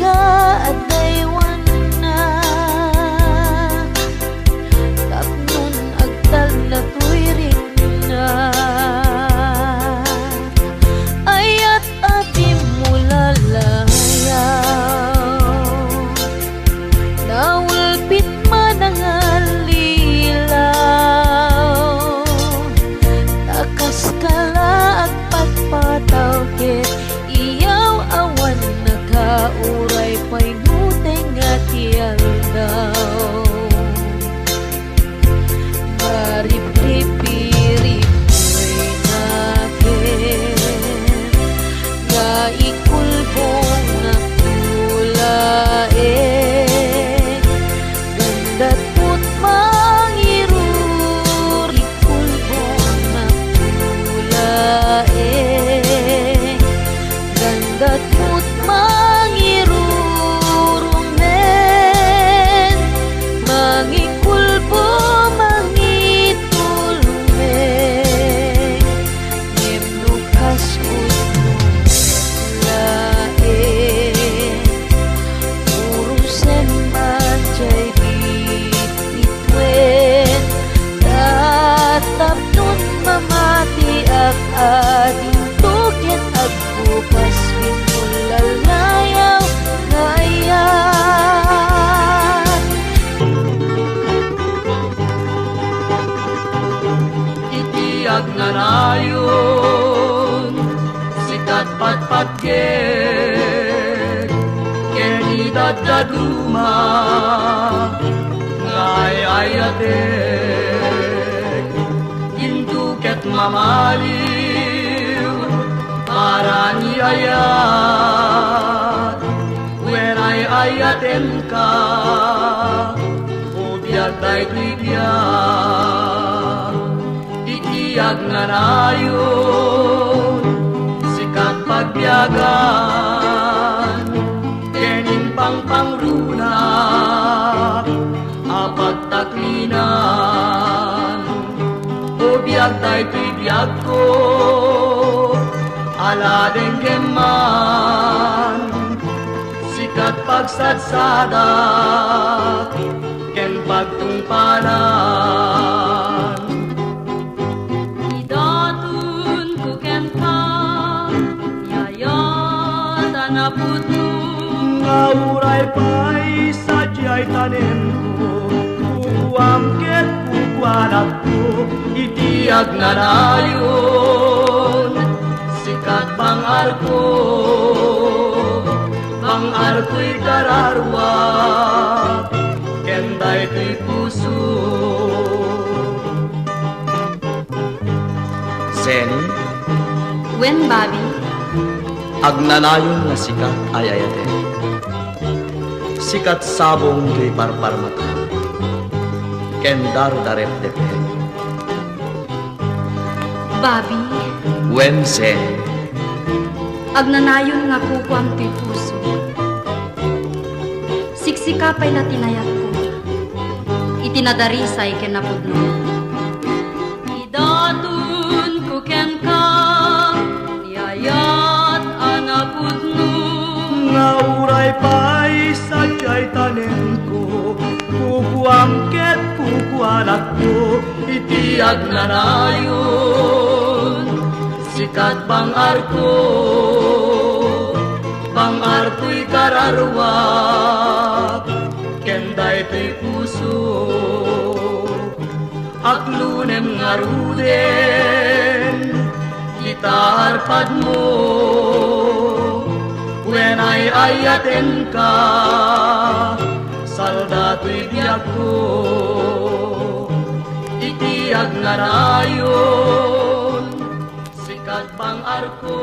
ka at daywan na tapnon agtal na tuwiring na ayat abi mula layaw nawulpit manangal lilaw takas kala at pagpataw ket iyaw awan nagkauray pa'y nuteng at daw marip-rip-rip-rip nakin nga ikulbong na tulain ganda't mo't mangirur ikulbong na tulain ganda't mo't mangirurong men mangikulbo mangitulong men ngimnukas utmong lain urusan manjay bititwen tatap nun mamati ak ading tukin agbukas binulalayaw ngayan Itiyag na nayon sikat patpatgek kenidad daduma ngay ayatek intuket mamaliw marani ayat when ay ayaten ka ubiyag tay tuibiyag itiyag na nayon sikat pagbiyagan kenin pangpangruna apagtaklinan ubiyag tay tuibiyag ko aladeng keman sikat pagsadsada ken pagtungpalan idatun ko ken ka yayatan na puto ngauray pa'y sadyay tanem ko kukuam ket kukuanak ko itiyag na nayon sikat pangarko pangarko'y kararwa kenday ko'y puso Sen, Wen Bobby, agnanayon nga sikat ay ayate. Sikat sabong tuy parparmata. Ken dardarep depe. Bobby, Wen sen, agnanayon nga kukwam ti puso. Siksikapay na tinayat ko, itinadarisay ken napudno. Idatun ko ken ka, yayat anapudno. ngauray pa'y sadyay tanem ko kukuam ket kukuanak ko itiyag na nayon sikat pangarko pangarko'y kararwa kenday to'y puso aklunem nga ruden itarpad mo when ay ayaten ka salda to'y biyak ko itiyag na nayon sikat pangarko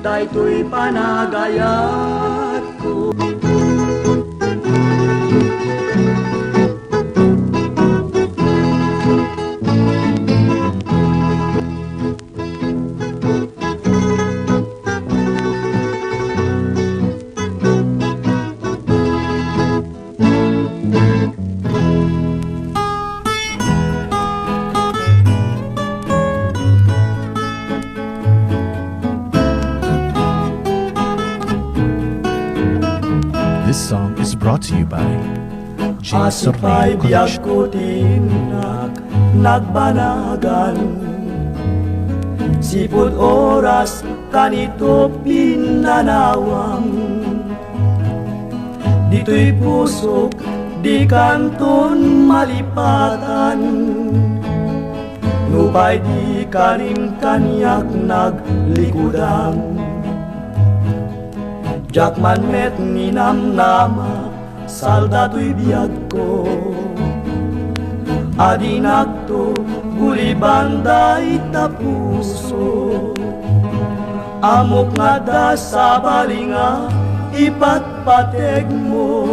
daytoy panagayat ko brought to you by J. Asipay Sorneo biyag Collection. ko tinak nagbanagan. Sipod oras kanito pinanawang. Dito'y pusok di kanton malipatan. Nupay di ka rin kanyak naglikudan. Jakman met ninamnama salda to'y biyag ko. Adinak to guli banday tapuso. Amok nga da sa balinga ipatpateg mo.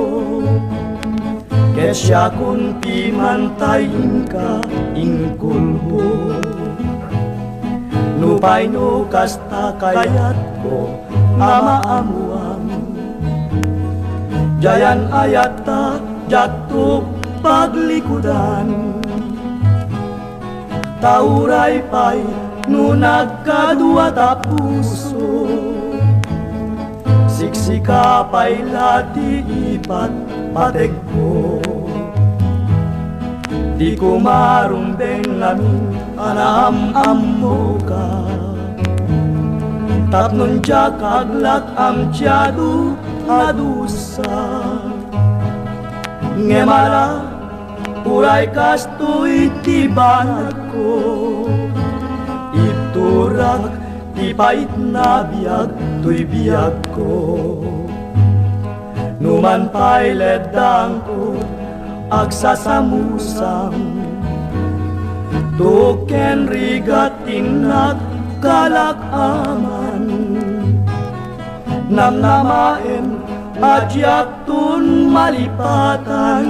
Kesya kun pimantayin ka ingkulbo. Nupay no kasta kayat ko amaamuang. Jayan ayata jatuh paglikudan. Tauray pay nunag kadua tapuso. Siksika pay lati ipat patek ko. Di ko marumbeng amin anam mo ka. Tapnon jak aglak am tiyadu adusa. Ngemala uray kasto itibanat ko. Iturak ti pait na biyag to'y biyag ko. Numan pa'y ledang ko agsasamusang. Tuken rigating nagkalak aman. Namnamaen adyak tun malipatan.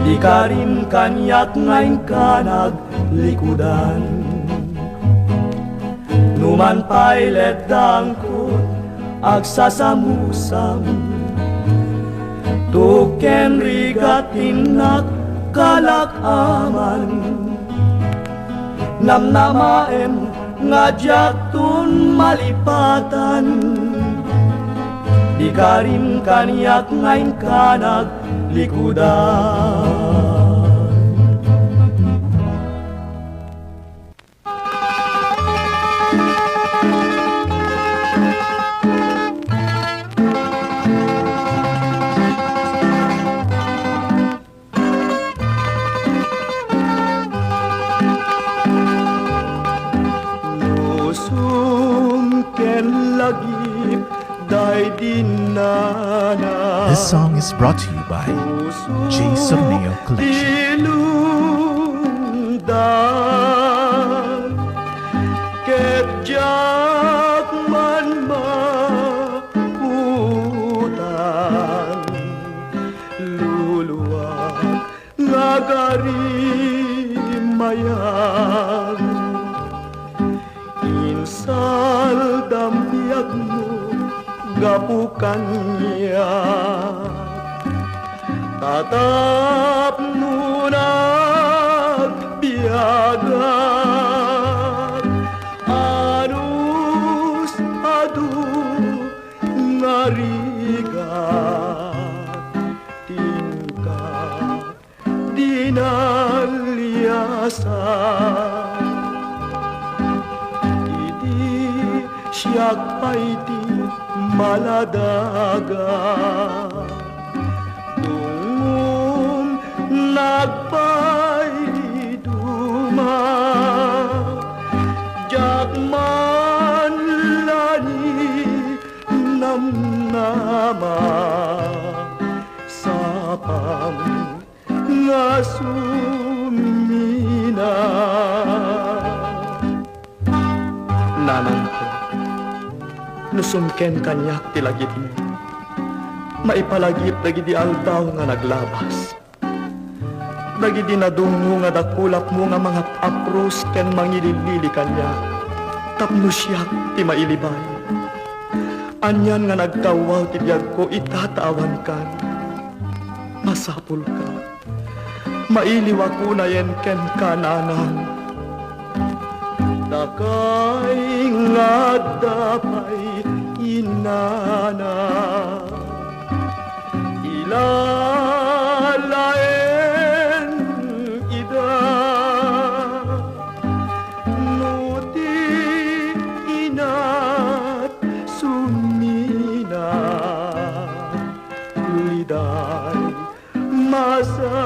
Di ka rin kanyak ngayon ka naglikudan. Numan pa'y ledang ko agsasamusang. Tuken rigatin nagkalak aman. Namnamaen ngajak tun malipatan. Di ka rin kanyak ngayon ka naglikudan. This song is brought to you by J. Sorneo Collection. Ilundan ketjak man maputan. Luluwag ngagarimayan. Insal dampiag mo gapukan niya. Tatap nunag biyagat. Anus adu ngarigat. Tingkat dinalyasan. Iti siyak pa'y di maladaga. Tungum nagpay duma. Jakman lani namnama. Sapam nga sumina. Nanang ko, nusumken kanyak tilagit mo. Maipalagip dagiti aldaw nga naglabas. Dagiti nadungo nga dakulap mo nga mga apros ken mangililili kanya. Tapno siyak ti mailibay. Anyan nga nagkawaw ti biyag ko itatawan kan. Masapul ka. Mailiwa ko na yen ken kananang. Takay nga dapay inana. ay masagabal.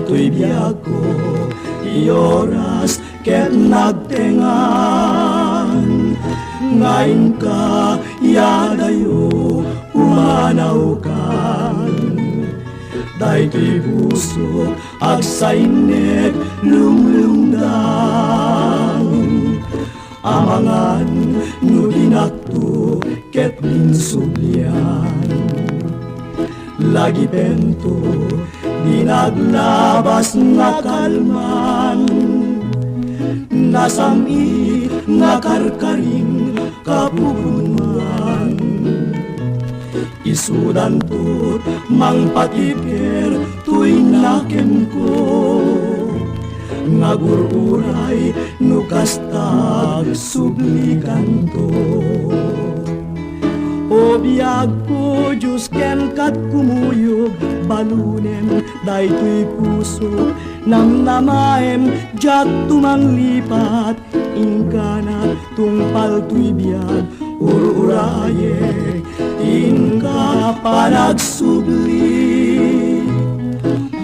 To'y biyag ko, ioras ket nagtengan. Ngayon ka, yadayo, umanaw kan. Dahil puso, agsainet, lumlungdang. Amangan, nuginakto, ket ninsublian. Lagi pento, dinaglabas nga kalman, nasami nga karkaring kapupunman. Isudan to't mang patiker tuy nakem ko, ngagururay nukastag sublikan to. O biyag ko, Diyos ken kat kumuyog, balunem, day tuy puso, nam namaem, jak tumanglipat, ingkana, tungpal tuy biyag, ururaye, inka panagsubli.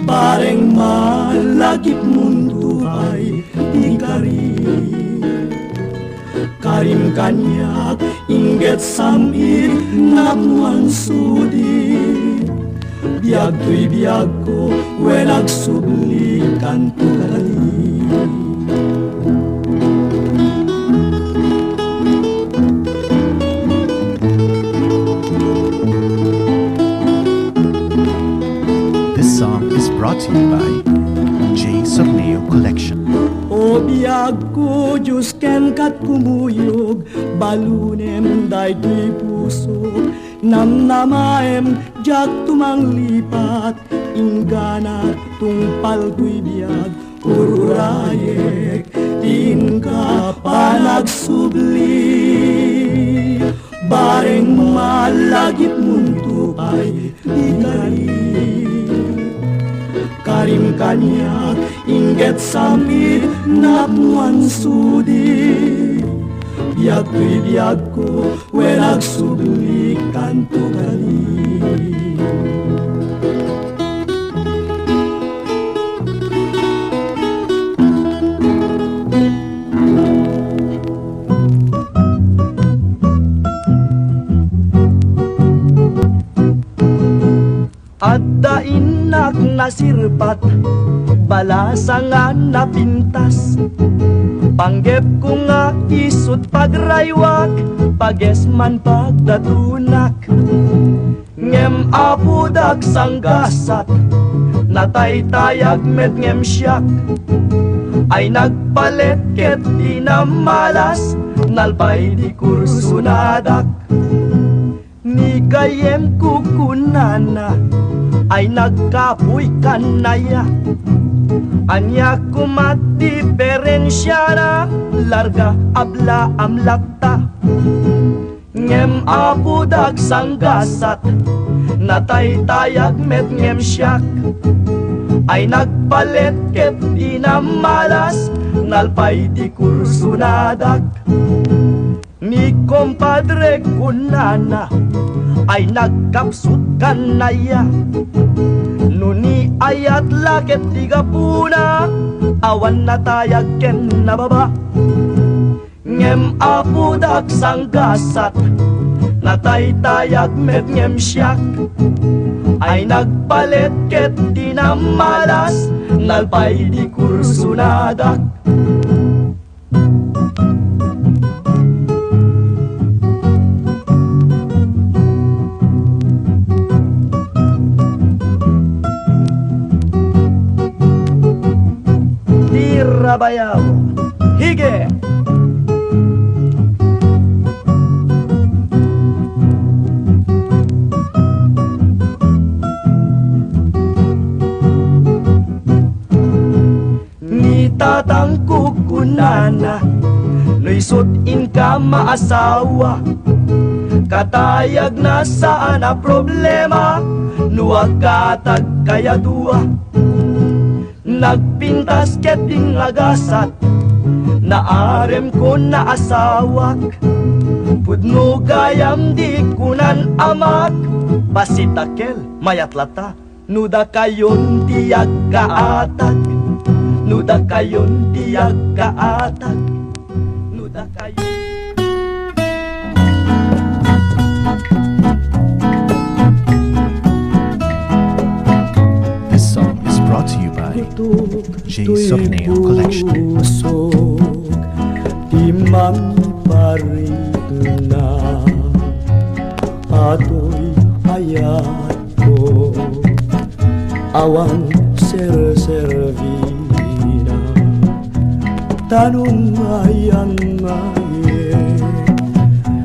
Bareng malagip mundo ay ikari. Karim kanyak inget samir namuan sudi. Biag tuy biag ko welag subli kanto kali. This song is brought to you by J. Sorneo Collection. O biyag ko, Diyos ken kat kumuyog, balunem day tuy puso, nam namaem, jak tumanglipat, ingana tungpal tuy biyag, ururayek, tingka panagsubli. Bareng malagip mundo ay ikari. Karim kanyak inget samir namuan sudi. Biag tuy biag ko welag subli kanto kali. Adda inak nasirpat, balasangan na pintas. Panggep ko nga isut pagraywak, pagesman pagdatunak. Ngem apudag sanggasat, nataytayag met ngem siyak. Ay nagpalet ket di na malas, nalpay di kursunadak. Ni gayem kukunana, ay nagkapoy kanaya. Anya kumat diferensya na, larga abla amlakta. Ngem apudag sanggasat, nataytayag met ngem siyak. Ay nagpalet ket di na malas, nalpay di kursunadak. Ni kompadre kunana, ay nagkapsut kanaya. Nuni ayat laket tiga puna, awan natayag ken nababa. Ngem apudak sanggasat, nataytayag met ngem siyak. Ay nagpalet ket di na malas, nalpay di kursunadak. Rabayaw, hige! sana Nu'y in ka maasawa Katayag na saan na problema Nuwagkatag kaya dua Nagpintas keting agasat Naarem ko na asawak Pudno gayam di kunan amak Pasitakel mayat lata Nuda kayon tiyak kaatag Nuda kayon tiyak kaatag Nuda kayon This song is brought to you by J. Sorneo Collection. Di maparito na Ato'y hayat ko Awan ser-servina Tanong ayang ngayon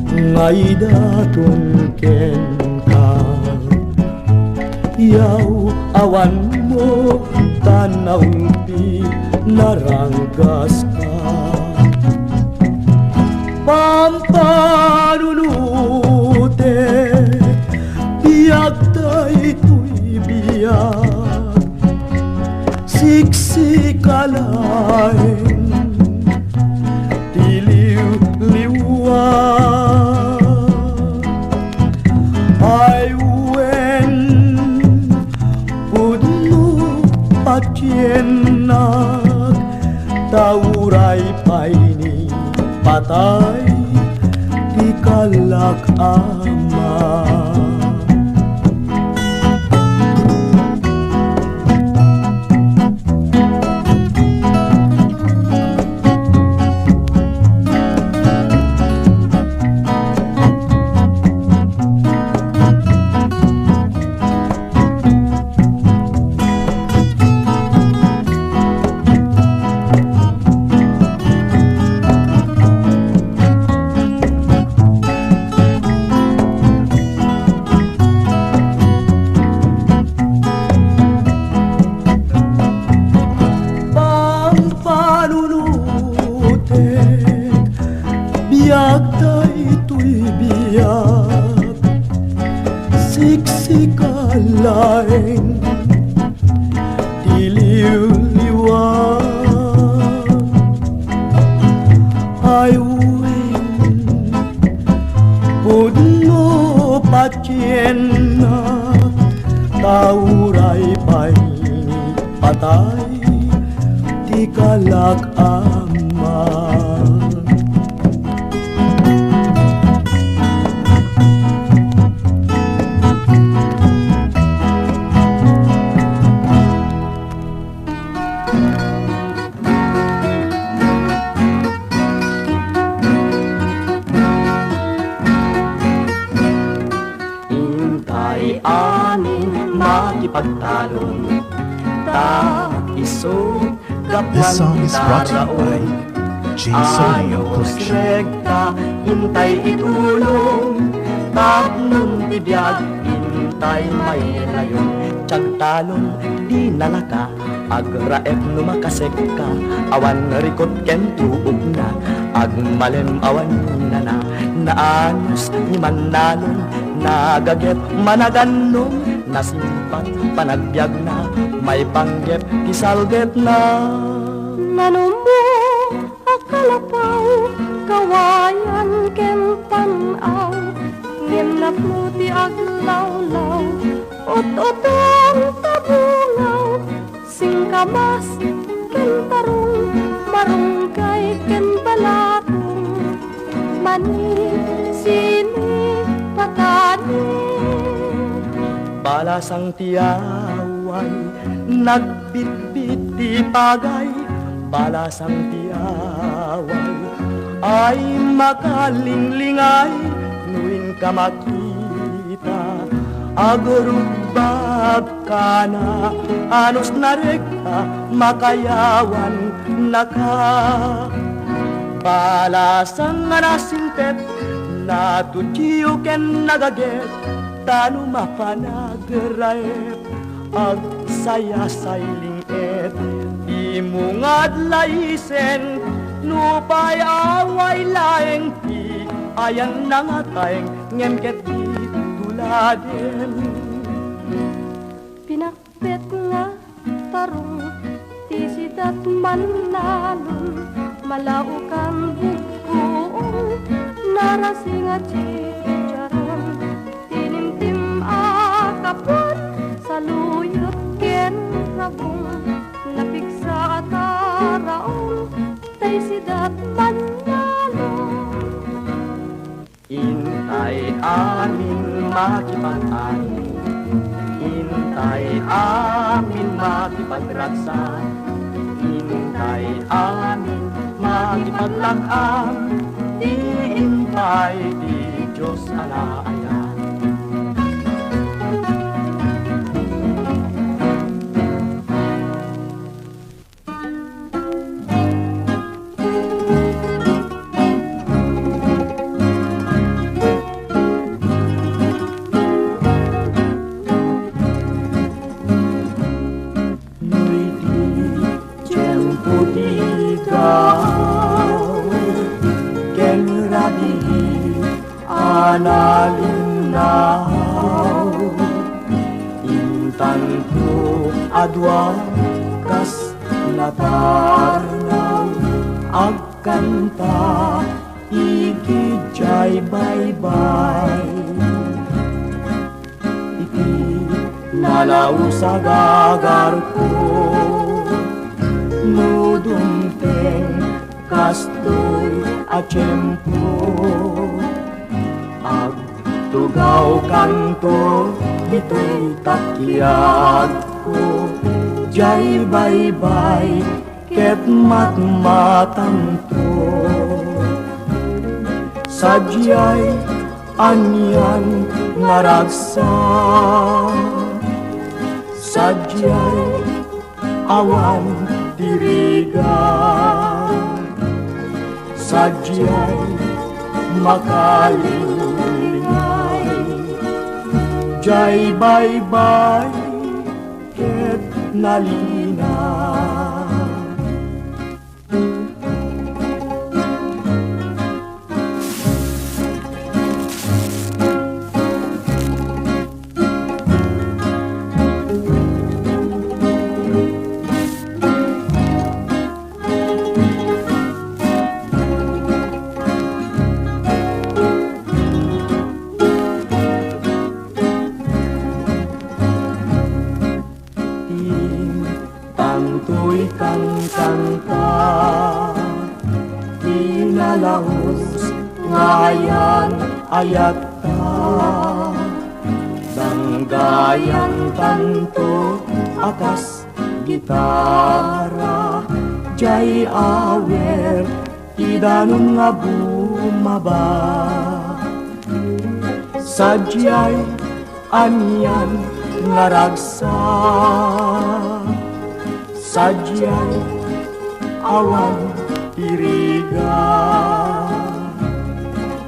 Ngay datong ken ka Yaw awan mo tanaw di naranggas ka Pampanunute biyak tayo ito'y biyak Siksikalain Tiliw-liwag Ay wen Pudno patyenak Tauray paini patay di kalak ama Biyak tayo ito'y biyak Siksikalain Tiliw-liwag Ay uwing Pudno patyenak Tauray pa'y patay Di kalak ama Intay amin makipagtalon Ta iso This song is brought to you by J. Sorneo Collection. Rekta, hintay itulong Tapnon bibiyag, hintay may layon Tiyagtalon, di nalaka Agraep no makasek ka Awan rikot ken tuog na Agmalem awan na Naanos ni manalon Nagaget managanong Nasimpat panagbiag na May panggep kisalget na Nanumbo akalapaw kawayan ken panaw ngem napnuti aglawlaw ot-otong tabungaw singkamas ken tarong marunggay ken balatong mani sini patani Balasang tiyaway nagbitbit di pagay Balasang tiyaway ay makalinglingay Nuwin ka makita agurubag ka na Anos na rekta makayawan naka Balasang anasintet na tujiyo ken nagaget Tano mapanagraep ag saya sailing et Imungad laisen Nupay away laeng ti ayan na nga tayeng ngem ket ti tuladen. Pinakpet nga tarong tisidat manalon malaukan bukuong narasing at chicharon tinimtim akapuan saluyot ken rabong napigsa at araong tisidat manalon. Intay amin makipag-ani, intay amin makipagraksa, intay amin makipaglag-am, iintay di Diyos alaayan. Analinaw intan ko adwa kas natarnaw agkanta ikijay baybay iti nalaw sa gagar ko nudumpeng kastoy a tiyempo. Tugaw kanto, ito'y takyag ko, jay baybay, ket matmatanto. Sadyay, anyan ngaragsa, sadyay, awan tirigan, sadyay, makaling jay baybay ket nalina. Tantoy kang kanta, inalahos ngayan ayat ta. Danggayan tanto akas gitara, jay awer idanong nga bumaba. Sadyay anyan ngaragsa, sadyay awan tirigan,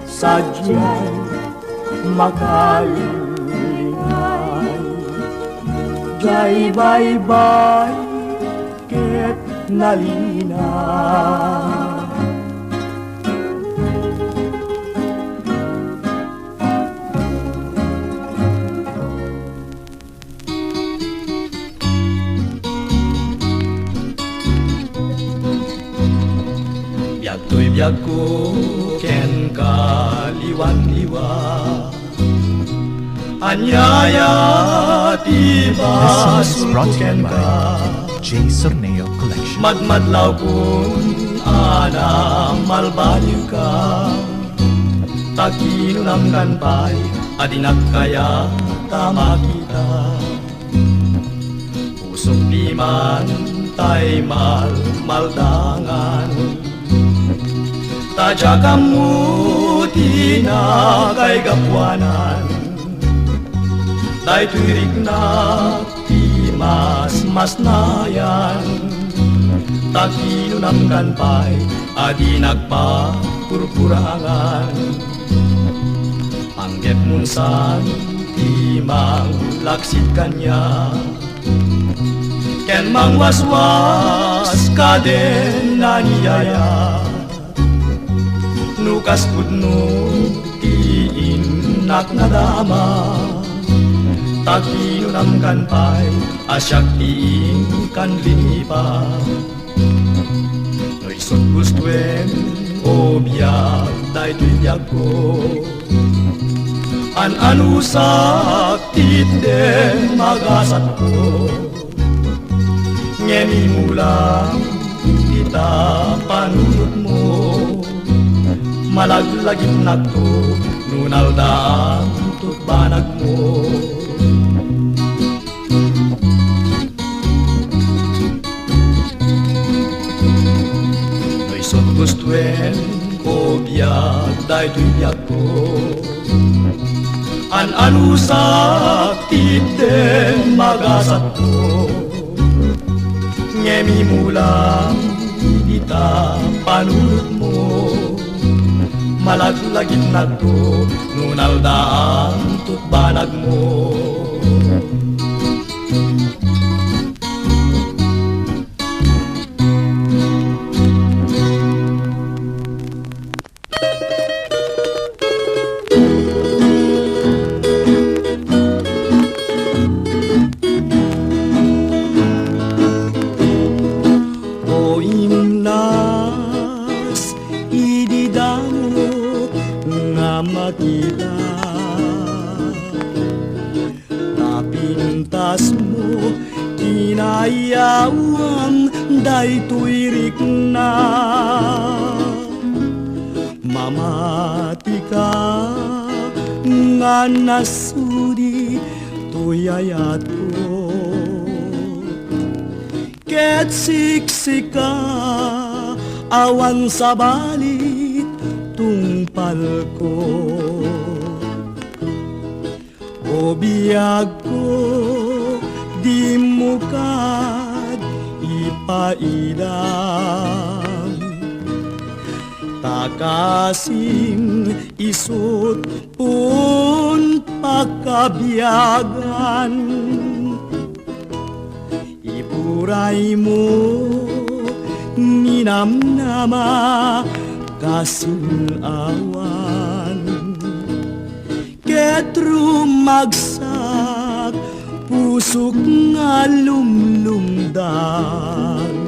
sadyay makalingay, jay baybay ket nalina. Biagto'y biag ko ken kaliwan-liwa, anyaya ti This song is basun brought to ken you ka. by J. Sorneo Collection. Madmadlaw kun ana malbaliw ka, takinunam kanpay adinak kaya tama kita. Pusok di man tay maldangan, tadya kamu tina kay gapuanan. Day tuirik na ti mas nayan, takinunam kanpay adi nagpapurpurangan. Angget munsan ti mang laksit kanya, ken mang waswas kaden naniyaya. nukas pudno iinak na dama taginunam kan pay asyak iing kan linipa no isot gustuen o biyak day tuyag ko an anusak tite magasat ko ngeni mulang kita panunod mo malaglagit na to nunal daan tutbanag mo no'y son gustuen ko biyak day tuyag ko an anusak tite magasat ko ngemi mulang dita panunod mo malaglagit na to nunal daan tutbanag mo makita tapintas mo kinayawang daytoy rikna mamati ka nga nasudi tuyayat ko ket siksika awan sa balit tungpal ko o biyag ko di mo kad ipaidam takasim isut pun pakabiyagan ipuray mo ninamnama kasinawan ket rumagsak pusok nga lumlumdan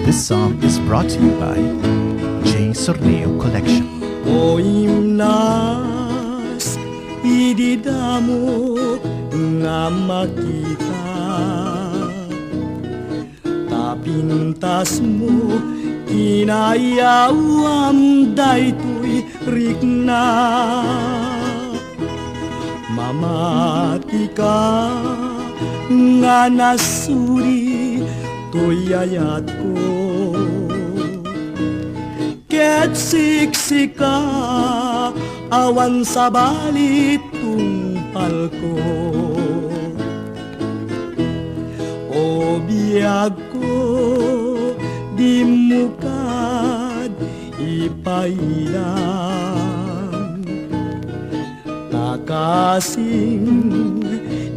This song is brought to you by J. Sorneo Collection. O imnas ididamo nga makita tapintas mo kinayawam daytoy rikna mamati ka nga nasuri tuyayat ko ket siksika awan sa balit tungpal ko o biyag ko di mo kad ipailang takasing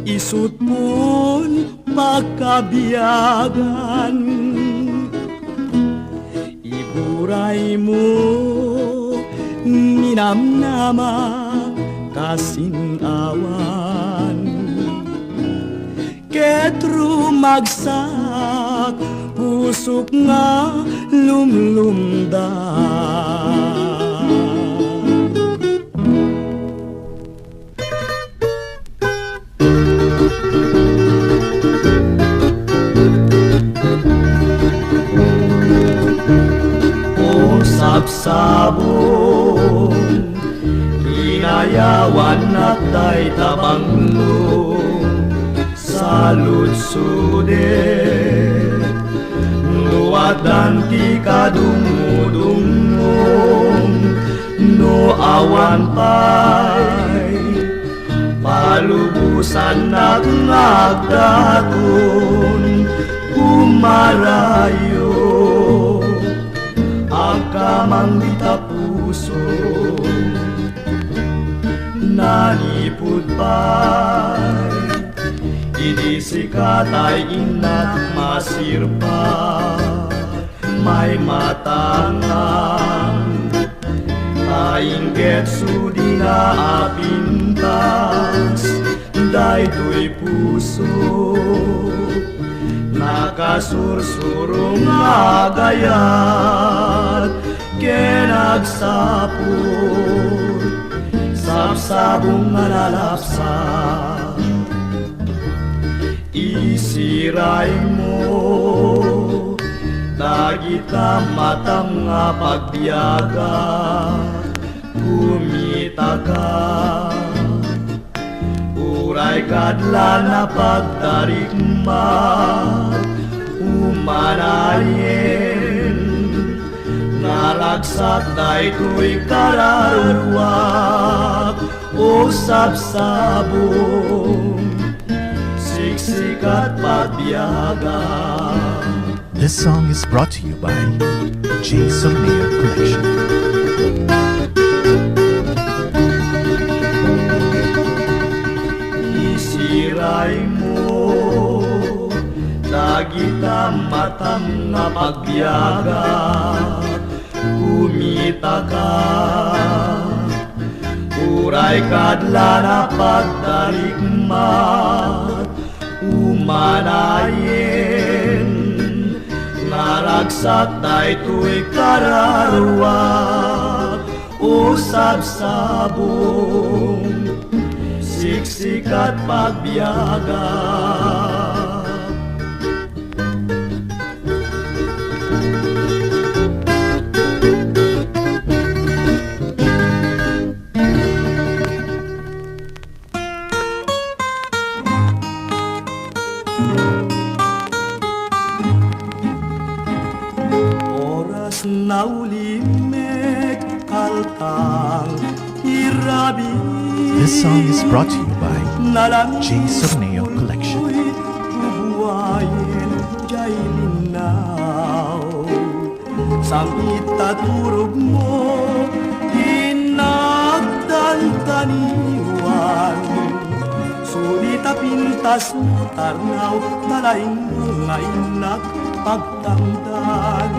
isut pun pakabiyagan iburay mo ninamnama kasinawan ket rumagsak pusok nga lumlumdan sabon inayawan at tay tabanglo sa lutsude Matan ti kadungudungong no awan pa'y palubusan at nagdaton umarayo ang kamang puso nanipod pa'y idi sikat ay inat masirpa may matangang taingget sudi na apintas daytoy puso nakasursurong agayat kenagsapot sabsabong nalalapsa isiray mo dagita matang nga pagbiyaga kumita ka uray kadla na pagtarikma umanayin naragsak daytoy kararwak o sabsabong siksikat pagbiyaga. This song is brought to you by J. Somneo Collection. Isiray mo dagita matang nga pagbiyaga kumita ka uray kadla na pagtarikmat umanayin naragsak daytoy kararwak o sabsabong siksikat pagbiyaga. Oras na ulimek kaltang irabi. This song is brought to you by J. Somneo Collection. Bubuhayin jay linaw sang itaturog mo inagdantaniwan sulita pintas mo tarnaw talaing mga inak pagtangdan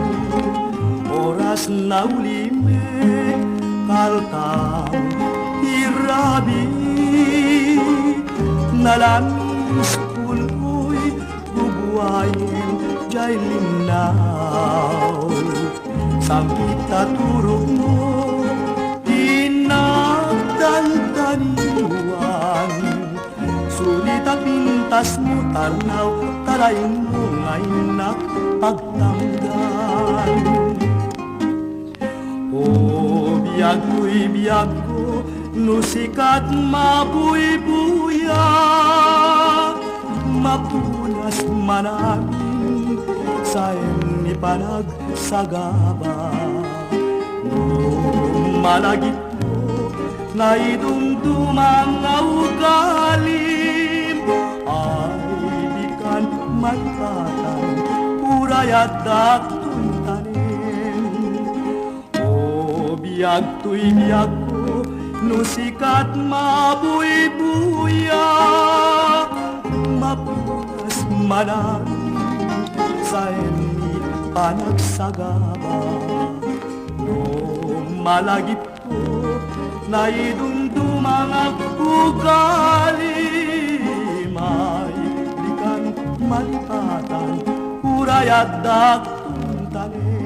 oras na ulime kaltang irabi nalamis puloy bubuhayin jay linaw sampita turog mo inagdantaniwan sulita pintas mo tarnaw talayin mo ngayon pagtanggan o biyag ko'y biyag ko no sikat mabuybuya mapunas manamin sa ni panagsagaba no malagip ko na idumdumang ugalim ay bikan magpatang uray at daktuntanin o biyag to'y biyag ko no sikat mabuybuya mapunas manamin sa ni panagsagaba no malagip ko na idumdumang ugali may likan malipatan uray at daktuntanin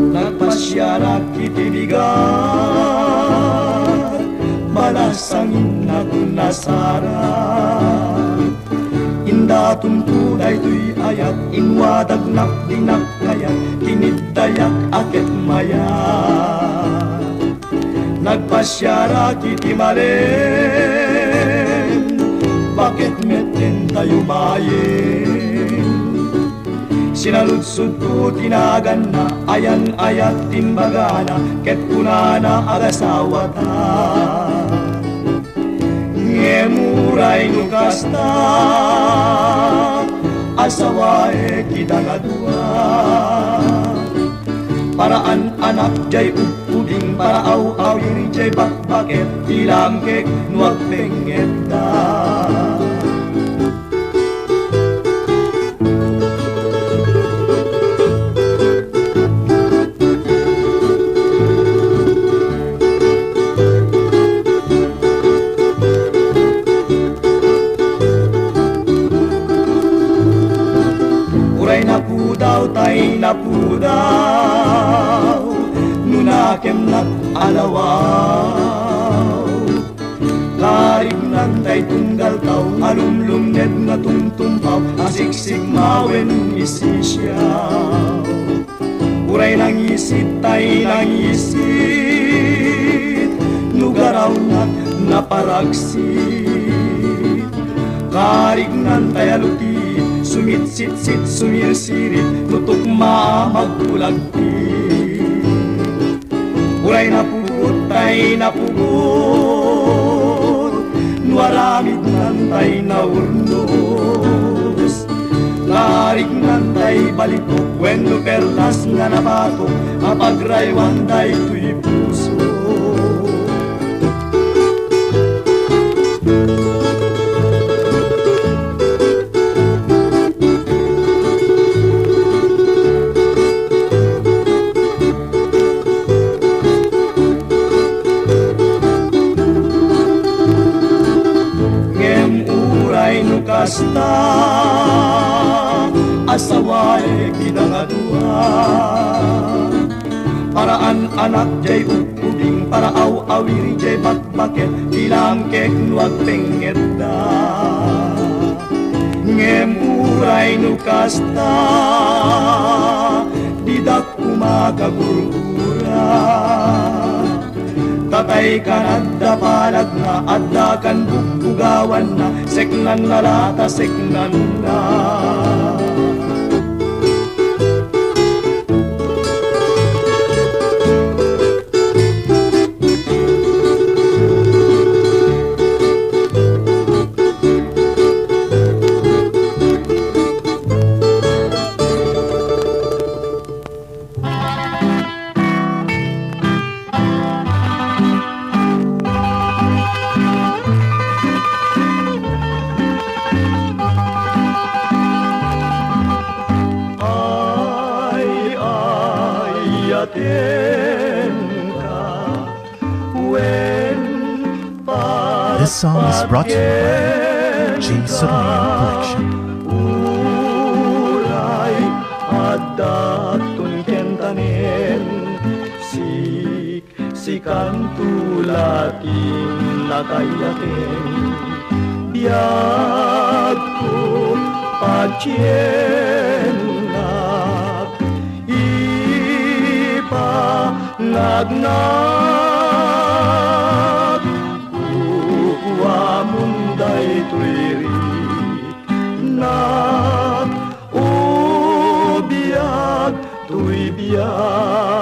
nagpasyarak itibigan balasangin na kunasara ayat inwadag nak dinak kaya kinidayak akit maya nagpasyara kiti malen bakit meten tayo mayen sinaludsud ko tinagan na ayan ayat timbagana ket kunana agasawa ta ngemuray nukasta asawae kita ngadua paraan anak jay upuding para awir jay bakbaket ilang kek nuag pengeta tay napudaw nunakem nak alawaw karig nan tay tunggal tau alumlum ned nga tungtumpaw asiksik mawen isisyaw uray nang isit tay nang isit nugaraw nak naparagsit karig nan tay aluti sumit-sit-sit, sumir-sirit, nutok magpulagpit. Uray na pugot, tay na pugot, nuaramid nantay na urnos. Larik nantay balitok, wendo perlas nga nabatok, apagraywan day tuy puso. Kasta asawae kinangadua paraan anak jay upuding para awiri jay bakbaket ilang kek nuag pengeta ngemuray nu kasta didak kumagagurura tatay kanadda palag na adda kan bugawan na seknan lalata seknan na This song is brought to you by J. Sorneo Collection. Uray adatun kentanen sikan tulatin nakayaten biag ko pagyenak ipangagnak munday tuiri nak biag tuy biag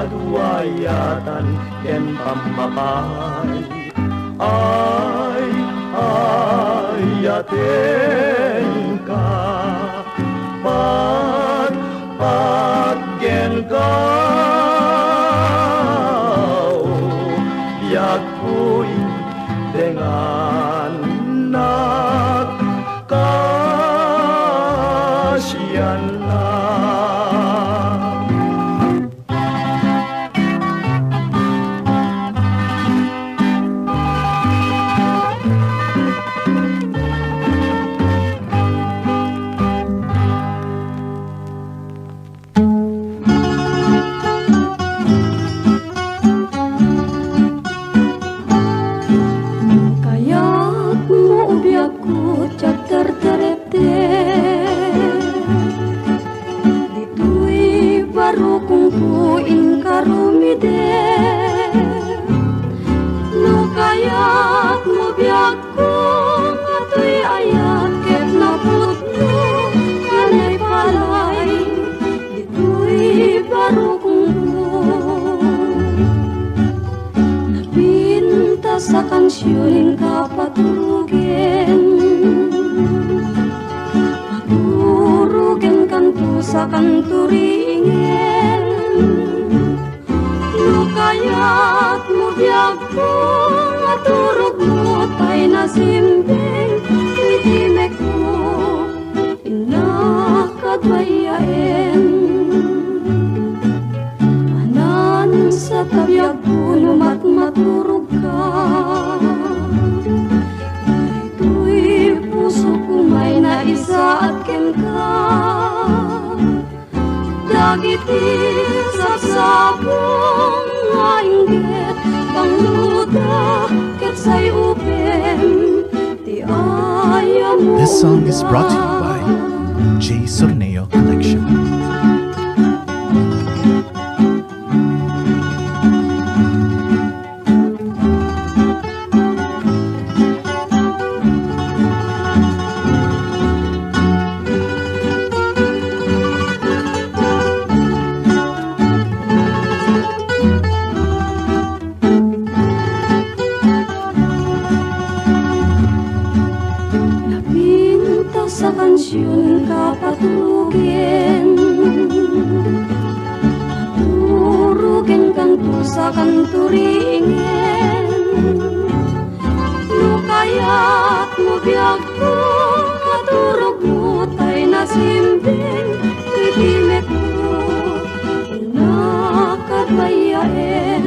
kaduayatan ken pamapay ayaten ka paggen ka biag ko'y dengan nagkasyan na. Kaya't mo ubiag ko tiyag terterete dito'y baro kong puin karumide no kaya't mo biag ko ngato'y ayak ket naputno kanay palay dito'y baro kong napinta sa kansyon kapatugin maturugen kanto sa kanturingen no kaya't mo biag ko maturog mo tay nasimbing itimek mo inakadwayaen anan sa tabiyag puno maturog ka dito'y puso ko may naisa at ken ka dagiti sapsapong nga inggit pangluda ket say upem ti aya mo. This song is brought to you by J. Sorneo Collection. Napinta sa kansyon kapatugin maturugen kanto sa kanturingen no kaya't mo biag ko maturog mo tay nasimbing itimek mo inakadwayaen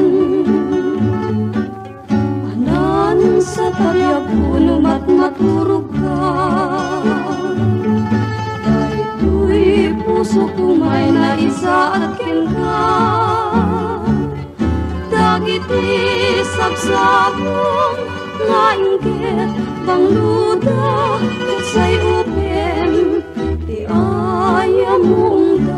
anan sa tabiyag puno maturog ka dito'y puso ko may naisa at ken ka dagiti sapsapong nga inggit pangluda ket say upem ti aya mong da.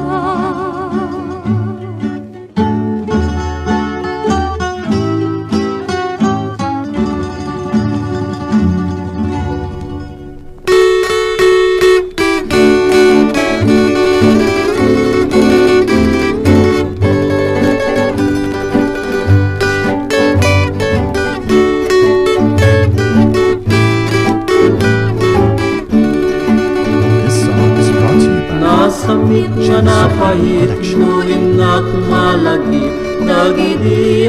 Samit siya na pahit, nuin na kumalagi, dagidi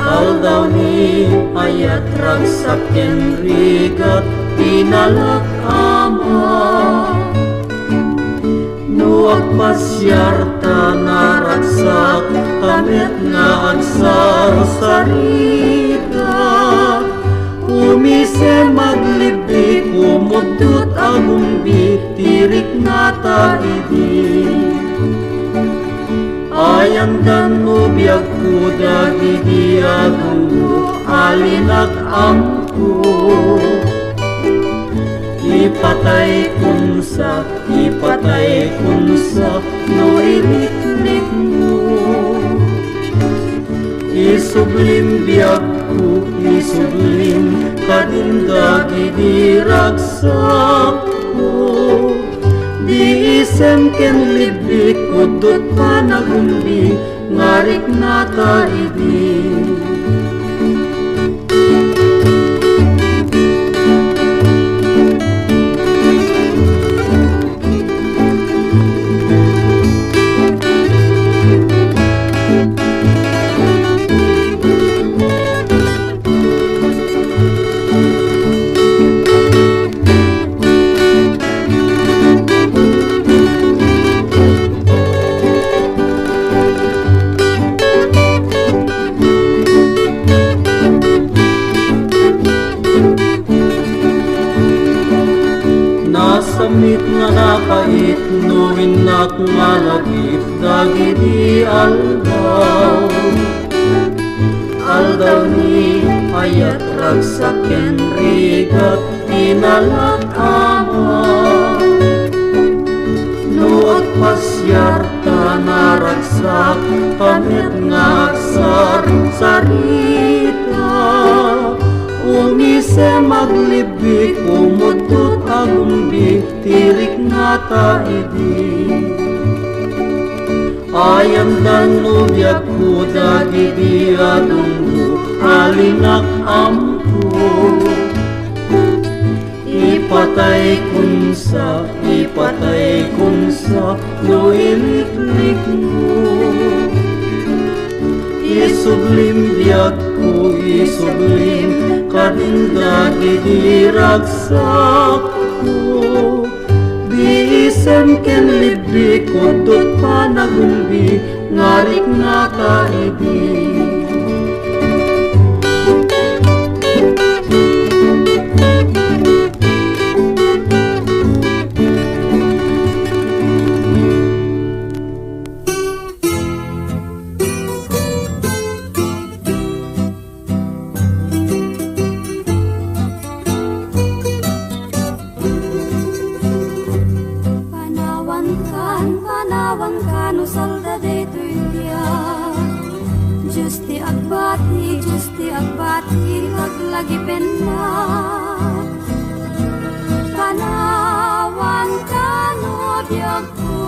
aldaw ni ayat ragsaken rigat, pinalak ama. Nuag pasyarta na ragsak, tamit na agsar sarita. Umise maglibig, umudot agumbi, tirik na taidi. Ayan dan ubiag ko, dagidi agundo, alinak amko. Ipatay kunsa, no iliklik mo. Isublim biag ko, isublim kadindagi di ragsak ko. Di Biisem ken libik udot panagumbi ngarik na taidi. Nasamit nga napait, nuwin na kumalagip, dagiti aldaw. Aldaw ni ayat ragsaken rigat, inalat ama. Nuot pasyarta naragsak, pamit ngaksar sarita. Umise maglibik, umutut agumbi, tirik nga taidi. Ayam dan nubyag ko dagiti adunggo, alinak ampo. Ipatay kunsa, no iliklik mo. Isublim biag ko, isublim, kadindagi diragsak ko. Biisem ken libik, udot panagumbi, ngarik nga kaidi. Panawang kan, no salda de tuya. Justi agbati, laglagi penna. Panawang kan, no biag ko.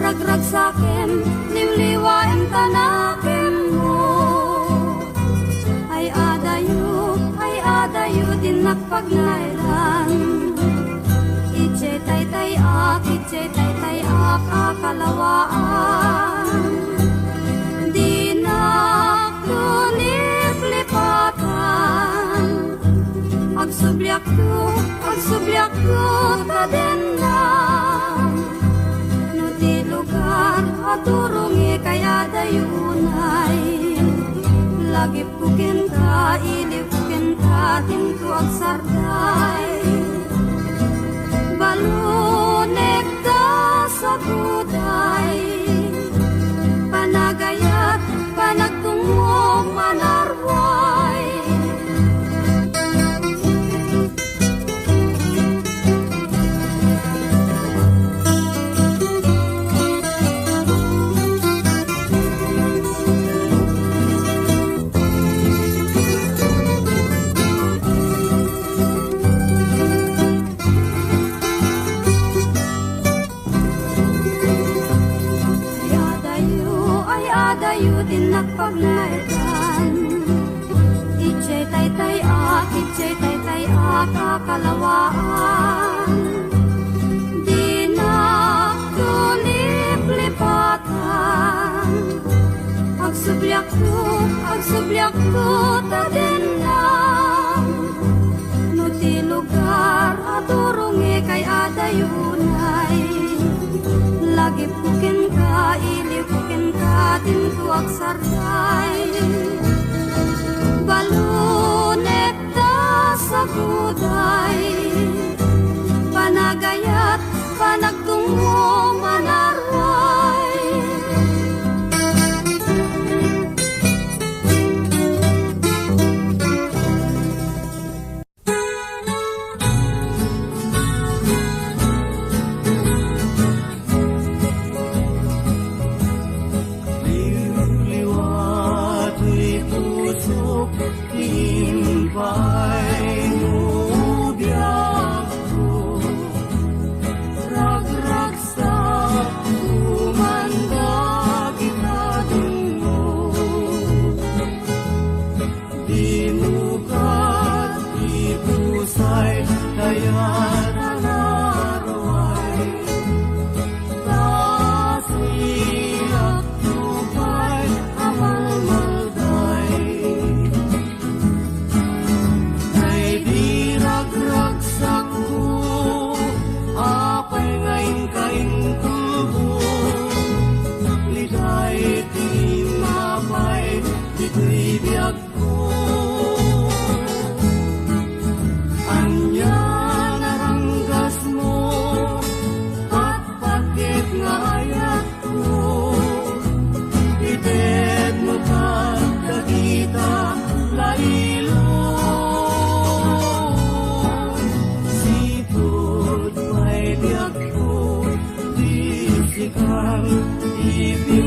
Ragrag sakem, liwliwaem tanakem mo. Ay adayo, din nakpagnailan. Ichay tay ak, akalawaan. Di na kunip lipatan. Agsubyak ko, taden na. No di lugar, aturungi kaya dayunay. Lagi pukin ka, ilipukin ka, tinto agsarday. Balunek ka sa buday, panagayat, panagtungo, manarway. Dayo din nakpagnaitan. Ichay tay ak, akalawaan. Di na tulip lipatan. Agsubyak ko, taden lang. No ti lugar, aturungi kay adayunay. Lagi pukin ka, ilipukin ka, tinto agsarday. Balunek ta sa buday, panagayat, panagtungo, manarway. Ibig